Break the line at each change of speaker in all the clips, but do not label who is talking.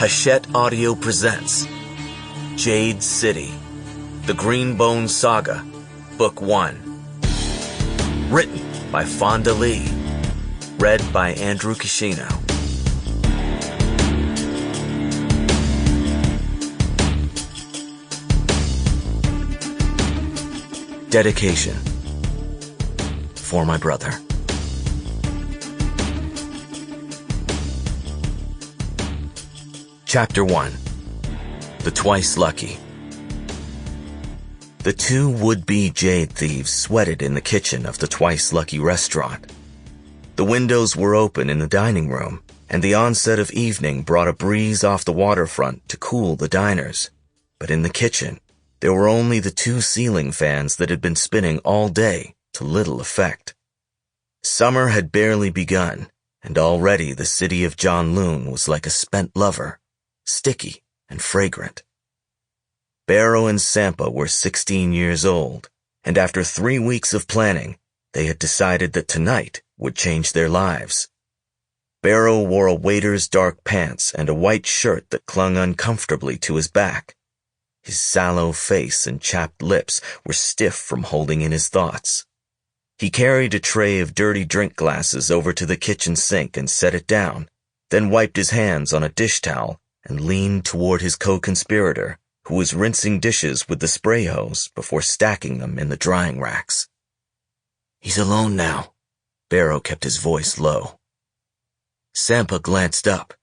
Hachette Audio presents Jade City, The Greenbone Saga, Book 1. Written by Fonda Lee. Read by Andrew Kishino. Dedication. For my brother. Chapter 1. The Twice Lucky. The two would-be Jade thieves sweated in the kitchen of the Twice Lucky restaurant. The windows were open in the dining room, and the onset of evening brought a breeze off the waterfront to cool the diners. But in the kitchen, there were only the two ceiling fans that had been spinning all day to little effect. Summer had barely begun, and already the city of Janloon was like a spent lover, sticky and fragrant. Barrow and Sampa were 16 years old, and after 3 weeks of planning, they had decided that tonight would change their lives. Barrow wore a waiter's dark pants and a white shirt that clung uncomfortably to his back. His sallow face and chapped lips were stiff from holding in his thoughts. He carried a tray of dirty drink glasses over to the kitchen sink and set it down, then wiped his hands on a dish towel and leaned toward his co-conspirator, who was rinsing dishes with the spray hose before stacking them in the drying racks. "He's alone now." Barrow kept his voice low. Sampa glanced up.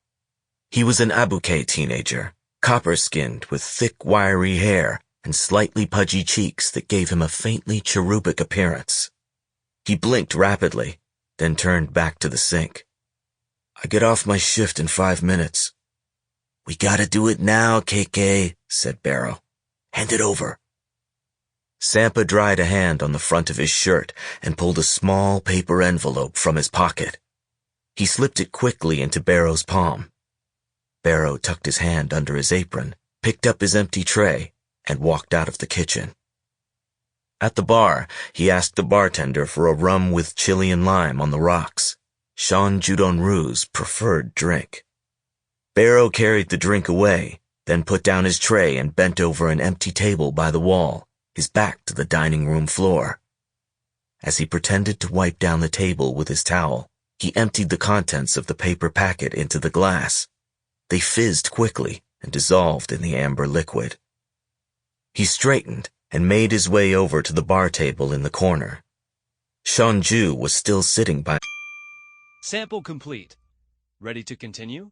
He was an abuke teenager, copper-skinned with thick, wiry hair and slightly pudgy cheeks that gave him a faintly cherubic appearance. He blinked rapidly, then turned back to the sink. "I get off my shift in 5 minutes." "We gotta do it now, KK," said Barrow. "Hand it over." Sampa dried a hand on the front of his shirt and pulled a small paper envelope from his pocket. He slipped it quickly into Barrow's palm. Barrow tucked his hand under his apron, picked up his empty tray, and walked out of the kitchen. At the bar, he asked the bartender for a rum with chili and lime on the rocks, Sean Judon-Ru's preferred drink. Barrow carried the drink away, then put down his tray and bent over an empty table by the wall, his back to the dining room floor. As he pretended to wipe down the table with his towel, he emptied the contents of the paper packet into the glass. They fizzed quickly and dissolved in the amber liquid. He straightened and made his way over to the bar table in the corner. Sean Ju was still sitting by.
Sample complete. Ready to continue?